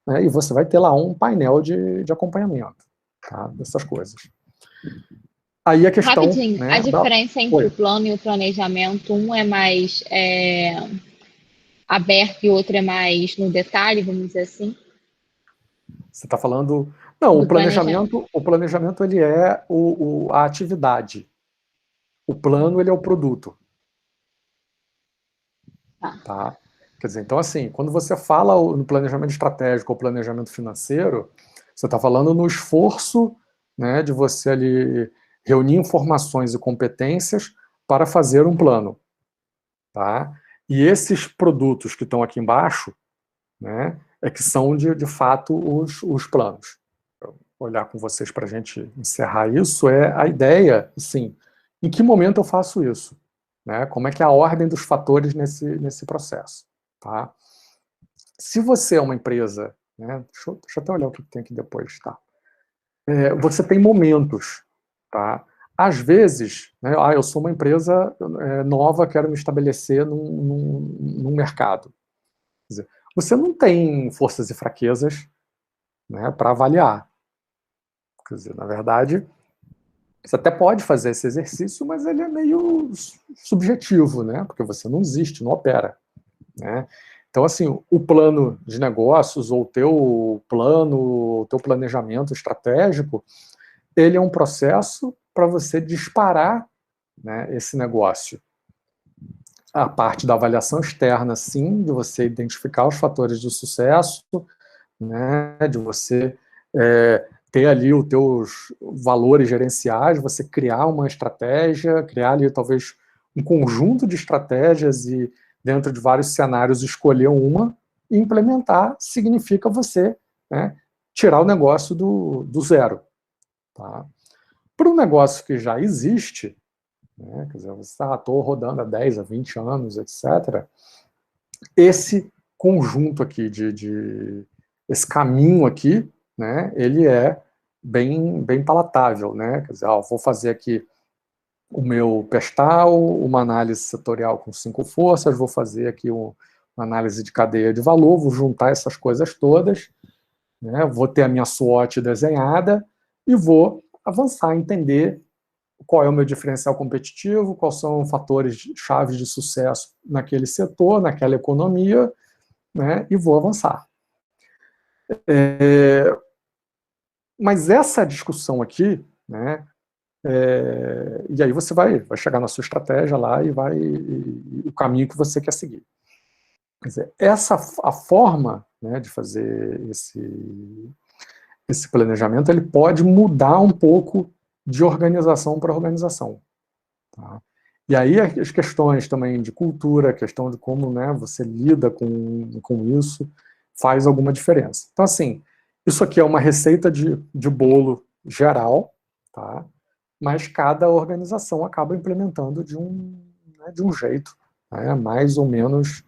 né, e você vai ter lá um painel de acompanhamento, tá, dessas coisas. Aí a questão... Rapidinho, né, a diferença entre o plano e o planejamento, um é mais aberto e o outro é mais no detalhe, vamos dizer assim? Você está falando... Não, Do planejamento. o planejamento ele é a atividade. O plano ele é o produto. Tá? Quer dizer, então assim, quando você fala no planejamento estratégico ou planejamento financeiro, você está falando no esforço, né, de você ali reunir informações e competências para fazer um plano. Tá? E esses produtos que estão aqui embaixo, né, é que são de fato os planos. Vou olhar com vocês para a gente encerrar isso, é a ideia, assim, em que momento eu faço isso? Né? Como é que é a ordem dos fatores nesse processo? Tá? Se você é uma empresa, né, deixa eu até olhar o que tem aqui depois, tá? Você tem momentos, tá? Às vezes, né, eu sou uma empresa nova, quero me estabelecer num mercado. Quer dizer, você não tem forças e fraquezas, né, para avaliar. Quer dizer, na verdade, você até pode fazer esse exercício, mas ele é meio subjetivo, né, porque você não existe, não opera. Né? Então, assim, o plano de negócios ou o teu plano, o teu planejamento estratégico, ele é um processo para você disparar, né, esse negócio. A parte da avaliação externa, sim, de você identificar os fatores de sucesso, né, de você ter ali os teus valores gerenciais, você criar uma estratégia, criar ali talvez um conjunto de estratégias e dentro de vários cenários escolher uma e implementar significa você, né, tirar o negócio do zero. Tá? Para um negócio que já existe, né, quer dizer, você estou rodando há 10, há 20 anos, etc., esse conjunto aqui, esse caminho aqui, né, ele é bem palatável, né? Quer dizer, vou fazer aqui o meu pestal, uma análise setorial com 5 forças, vou fazer aqui uma análise de cadeia de valor, vou juntar essas coisas todas, né, vou ter a minha SWOT desenhada e vou avançar, entender qual é o meu diferencial competitivo, quais são fatores chaves de sucesso naquele setor, naquela economia, né, e vou avançar. Mas essa discussão aqui, né, e aí você vai chegar na sua estratégia lá e o caminho que você quer seguir. Quer dizer, a forma, né, de fazer esse planejamento, ele pode mudar um pouco de organização para organização. Tá? E aí as questões também de cultura, a questão de como, né, você lida com isso, faz alguma diferença. Então, assim, isso aqui é uma receita de bolo geral, tá? Mas cada organização acaba implementando de um jeito, né, mais ou menos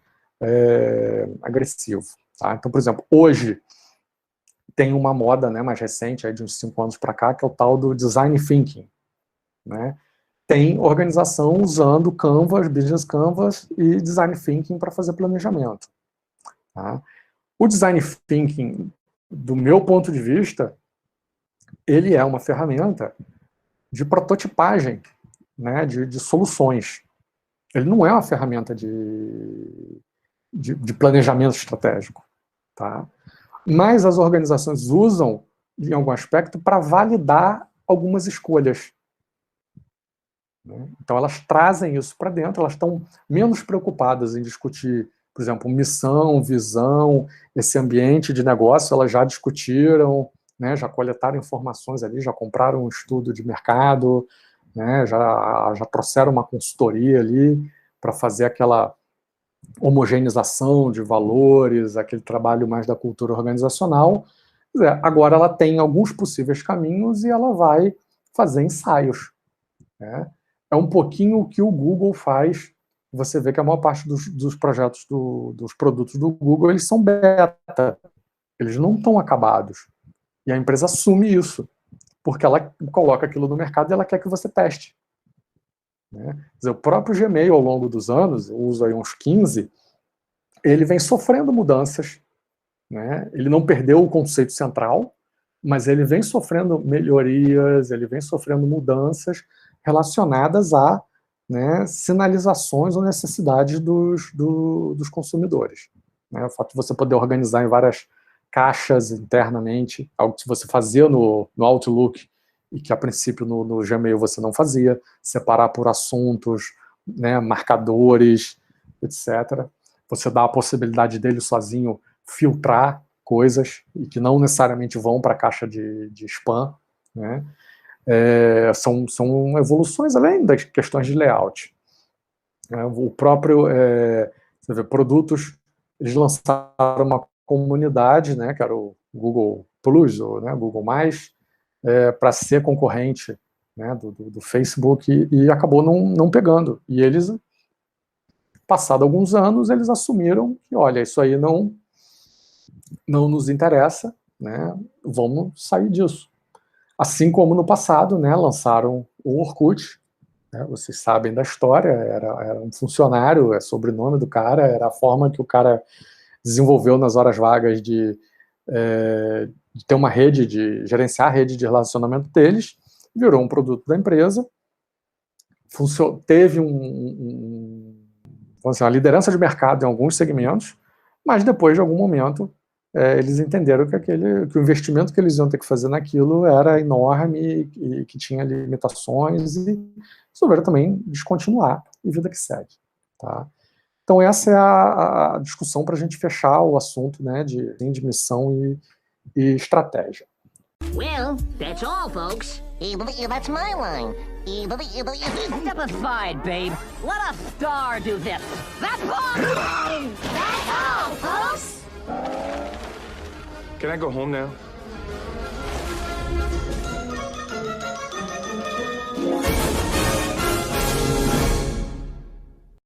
agressivo. Tá? Então, por exemplo, hoje tem uma moda, né, mais recente, aí de uns 5 anos para cá, que é o tal do Design Thinking. Né? Tem organização usando Canvas, Business Canvas e Design Thinking para fazer planejamento. Tá? O Design Thinking, do meu ponto de vista, ele é uma ferramenta de prototipagem, né, de soluções. Ele não é uma ferramenta de planejamento estratégico. Tá? Mas as organizações usam, em algum aspecto, para validar algumas escolhas. Então, elas trazem isso para dentro, elas estão menos preocupadas em discutir, por exemplo, missão, visão, esse ambiente de negócio, elas já discutiram, né, já coletaram informações ali, já compraram um estudo de mercado, né, já trouxeram uma consultoria ali para fazer aquela homogeneização de valores, aquele trabalho mais da cultura organizacional. Agora ela tem alguns possíveis caminhos e ela vai fazer ensaios. Né? É um pouquinho o que o Google faz. Você vê que a maior parte dos projetos, dos produtos do Google, eles são beta. Eles não estão acabados. E a empresa assume isso, porque ela coloca aquilo no mercado e ela quer que você teste. Né? Quer dizer, o próprio Gmail, ao longo dos anos, eu uso aí uns 15, ele vem sofrendo mudanças. Né? Ele não perdeu o conceito central, mas ele vem sofrendo melhorias, ele vem sofrendo mudanças relacionadas a, né, sinalizações ou necessidades dos consumidores. Né? O fato de você poder organizar em várias caixas internamente, algo que você fazia no Outlook e que a princípio no Gmail você não fazia, separar por assuntos, né, marcadores, etc. Você dá a possibilidade dele sozinho filtrar coisas e que não necessariamente vão para a caixa de spam, né? São evoluções além das questões de layout. O próprio, você vê, produtos, eles lançaram uma comunidade, né, que era o Google Plus, ou, né, Google+, para ser concorrente, né, do Facebook, e acabou não pegando. E eles, passado alguns anos, eles assumiram que, olha, isso aí não nos interessa, né, vamos sair disso. Assim como no passado, né, lançaram o Orkut, né, vocês sabem da história, era um funcionário, é sobrenome do cara, era a forma que o cara desenvolveu nas horas vagas de ter uma rede, de gerenciar a rede de relacionamento deles, virou um produto da empresa, teve uma liderança de mercado em alguns segmentos, mas depois de algum momento eles entenderam que o investimento que eles iam ter que fazer naquilo era enorme e que tinha limitações, e resolveram também descontinuar, e vida que segue. Tá? Então essa é a discussão para a gente fechar o assunto, né, de missão e estratégia. Well, that's all, folks. That's my line. Step aside, babe. Let a star do this. That's all! That's all, folks! Can I go home now?